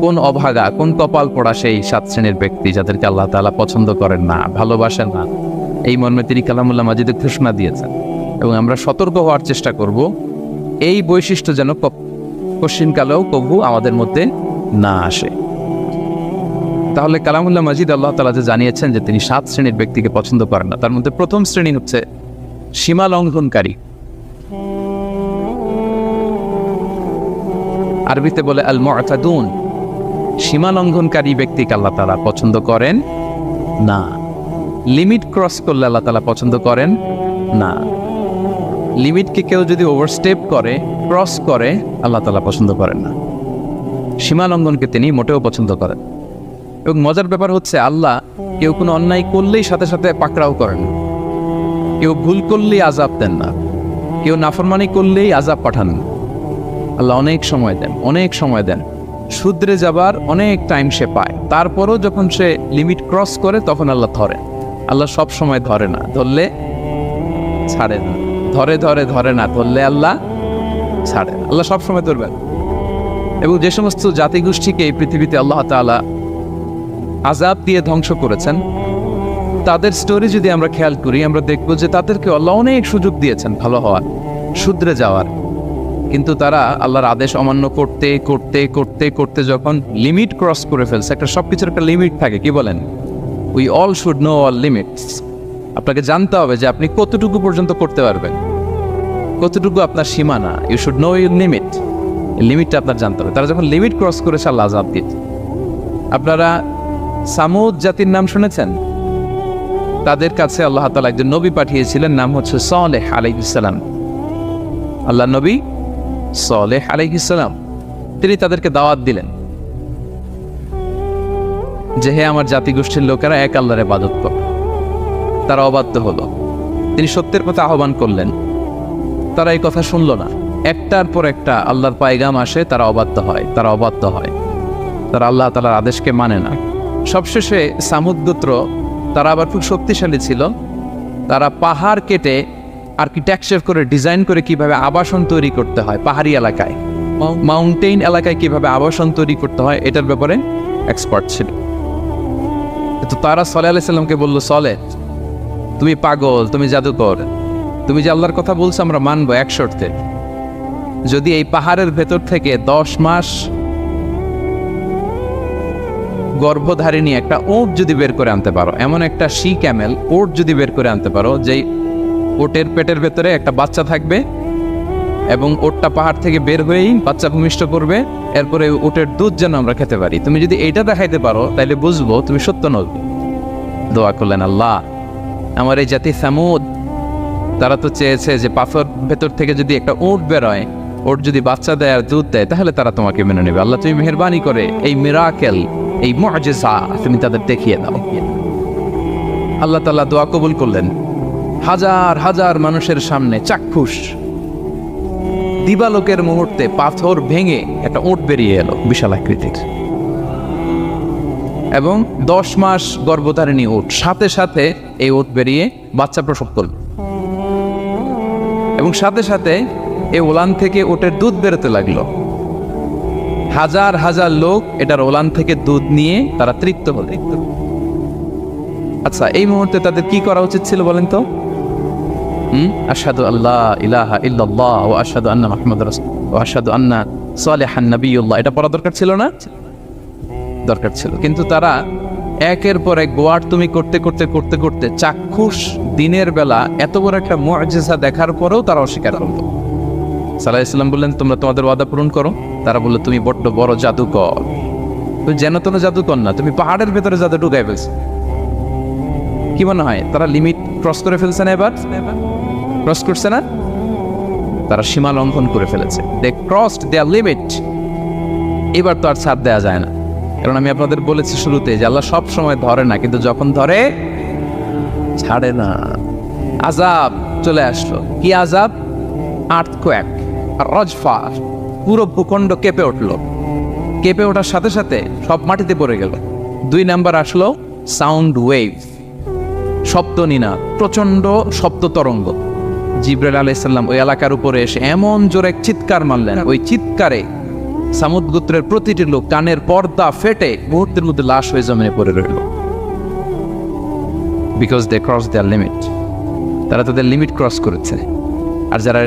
কোন অভাগা, কোন কপাল পড়া সেই 7 শ্রেণীর ব্যক্তি যাদেরকে আল্লাহ তাআলা পছন্দ করেন না, ভালোবাসেন না। এই মর্মে তিনি কালামুল্লাহ মাজিদে ঘোষণা দিয়েছেন এবং আমরা সতর্ক হওয়ার চেষ্টা করব এই বৈশিষ্ট্য যেন কশিনকালেও কবু আমাদের মধ্যে না আসে। তাহলে কালামুল্লাহ মাজিদ আল্লাহ তাআলা যে জানিয়েছেন যে তিনি 7 শ্রেণীর ব্যক্তিকে পছন্দ করেন না, তার মধ্যে প্রথম শ্রেণী হচ্ছে সীমা লঙ্ঘনকারী। আরবিতে বলে আল মুআতাদুন। সীমা লঙ্ঘনকারী ব্যক্তিকে আল্লাহ তাআলা পছন্দ করেন না। লিমিট ক্রস করলে আল্লাহ তাআলা পছন্দ করেন না। লিমিটকে কেউ যদি ওভারস্টেপ করে, ক্রস করে, আল্লাহ তাআলা পছন্দ করেন না। সীমা লঙ্ঘনকে তিনি মোটেও পছন্দ করেন। এবং মজার ব্যাপার হচ্ছে আল্লাহ কেউ কোনো অন্যায় করলেই সাথে সাথে পাকড়াও করেন, কেউ ভুল করলেই আযাব দেন না, কেউ নাফরমানি করলেই আযাব পাঠান। আল্লাহ অনেক সময় দেন, অনেক সময় দেন, শুধরে যাবার অনেক টাইম সে পায়। তারপরও যখন সে লিমিট ক্রস করে তখন আল্লাহ ধরেন। আল্লাহ সব সময় ধরে না, ধরলে ছাড়ে না, ধরে না, ধরলে আল্লাহ ছাড়ে না। আল্লাহ সব সময় ধরবেন। এবং যে সমস্ত জাতিগোষ্ঠীকে এই পৃথিবীতে আল্লাহ তাআলা আযাব দিয়ে ধ্বংস করেছেন, তাদের স্টোরি যদি আমরা খেয়াল করি, আমরা দেখব যে তাদেরকে আল্লাহ অনেক সুযোগ দিয়েছেন ভালো হওয়ার, শুধরে যাওয়ার। কিন্তু তারা আল্লাহর আদেশ অমান্য করতে করতে করতে করতে যখন লিমিট ক্রস করে ফেলছে, একটা সবকিছুর একটা লিমিট থাকে, কি বলেন? We all should know all limits. আপনাকে জানতে হবে যে আপনি কতটুকু পর্যন্ত করতে পারবেন, কতটুকু আপনার সীমানা। You should know your limit. লিমিটটা আপনার জানতে হবে। তারা যখন লিমিট ক্রস করেছে আল্লাহ আযাব দিয়েছে। আপনারা সামুদ জাতির নাম শুনেছেন? তাদের কাছে আল্লাহ তাআলা একজন নবী পাঠিয়েছিলেন, নাম হচ্ছে সালেহ আলাইহিস সালাম। আল্লাহ নবী সালেহ আলাইহিস সালাম, তিনি তাদেরকে দাওয়াত দিলেন যে হে আমার জাতিগোষ্ঠীর লোকেরা, এক আল্লাহর ইবাদত করো। তারা অবাধ্য হলো। তিনি সত্যের পথে আহ্বান করলেন, তারা এই কথা শুনল না। একটার পর একটা আল্লাহর পায়গাম আসে, তারা অবাধ্য হয়, তারা আল্লাহ তাআলার আদেশকে মানে না। সবশেষে সামুদ গোত্র, তারা আবার খুব শক্তিশালী ছিল। তারা পাহাড় কেটে আর্কিটেকচার করে, ডিজাইন করে কিভাবে আবাসন তৈরি করতে হয় পাহাড়ি এলাকায়, মাউন্টেইন এলাকায় কিভাবে আবাসন তৈরি করতে হয়, এটার ব্যাপারে এক্সপার্ট ছিল। তো তারা সালেহ আলাইহিস সালামকে বলল, সালেহ তুমি পাগল, তুমি জাদুকর, তুমি যে আল্লাহর কথা বলছো আমরা মানবো এক শর্তে, যদি এই পাহাড়ের ভেতর থেকে 10 মাস গর্ভধারিণী একটা ওট যদি বের করে আনতে পারো, এমন একটা শি ক্যামেল ওট যদি বের করে আনতে পারো, যেই ওটের পেটের ভেতরে একটা বাচ্চা থাকবে এবং ওটটা পাহাড় থেকে বের হয়েই বাচ্চা ভূমিষ্ঠ করবে, এরপরে ওটের দুধ যেন আমরা খেতে পারি, তুমি যদি এইটা দেখাইতে পারো তাহলে বুঝবো তুমি সত্য নবী। দোয়া করলেন, আল্লাহ আমার এই জাতি সামুদ, তারা তো চেয়েছে যে পাথর ভেতর থেকে যদি একটা ওট বেরোয়, ওট যদি বাচ্চা দেয় আর দুধ দেয়, তাহলে তারা তোমাকে মেনে নেবে। আল্লাহ তুমি মেহেরবানি করে এই মিরাকেল, এই মুআজিজা তুমি তাদের দেখিয়ে দাও। আল্লাহ তাআলা দোয়া কবুল করলেন। হাজার হাজার মানুষের সামনে চাক্ষুষ দিবালোকের মুহূর্তে পাথর ভেঙে একটা ওট বেরিয়ে এলো বিশাল আকৃতির, এবং 10 মাস গর্ভধারিণী ওট, সাথে সাথে এই ওট বেরিয়ে বাচ্চা প্রসব করল, এবং সাথে সাথে এই ওলান থেকে ওটের দুধ বেরোতে লাগলো। হাজার হাজার লোক এটার ওলান থেকে দুধ নিয়ে তারা তৃপ্ত হলো। আচ্ছা, এই মুহূর্তে তাদের কি করা উচিত ছিল বলেন তো? আশহাদু আল্লা ইলাহা ইল্লাল্লাহ ওয়া আশহাদু আন্না মুহাম্মাদুর রাসূলুল্লাহ ওয়া আশহাদু আন্না সালিহান নাবিয়্যুল্লাহ, এটা পড়া দরকার ছিল না? দরকার ছিল। কিন্তু তারা একের পর এক গোয়ার তুমি করতে করতে করতে করতে চাক্ষুষ দিনের বেলা এত বড় একটা মুআজিজা দেখার পরেও তারা অস্বীকার করলো। সাল্লাল্লাহু আলাইহি ওয়াসাল্লাম বললেন, তোমরা তোমাদের ওয়াদা পূরণ করো। তারা বললো, তুমি বড্ড বড় জাদুকর, তুমি যেন তেন জাদুকর না, তুমি পাহাড়ের ভেতরে জাদু ঢুকাই ফেলছো। কি মনে হয় তারা লিমিট ক্রস করে ফেলছে না? এবার ক্রস করছে না? তারা সীমা লঙ্ঘন করে ফেলেছে। দে ক্রসড দেয়ার লিমিট। এবার তো আর ছাড় দেওয়া যায় না, কারণ আমি আপনাদের বলেছি শুরুতে যে আল্লাহ সব সময় ধরে না, কিন্তু যখন ধরে ছাড়ে না। আযাব চলে আসলো। কি আযাব? আর্থকোয়েক, রজফা, পুরো ভূখণ্ড কেঁপে উঠলো। কেঁপে ওঠার সাথে সাথে সব মাটিতে পড়ে গেল। 2 নাম্বার আসলো সাউন্ড ওয়েভ, শব্দ নিনাদ, প্রচন্ড শব্দ তরঙ্গ। জিবরাইল আলাইহিস সালাম ওই এলাকার উপরে এসে এমন জোরে চিৎকার মারলেন, ওই চিৎকারে সামুদ গোত্রের প্রতিটি লোক কানের পর্দা ফেটে মুহূর্তের মধ্যে লাশ হয়ে জমিনে পড়ে রইল, because they cross their limit. তারা তাদের লিমিট ক্রস করেছে। আর যারা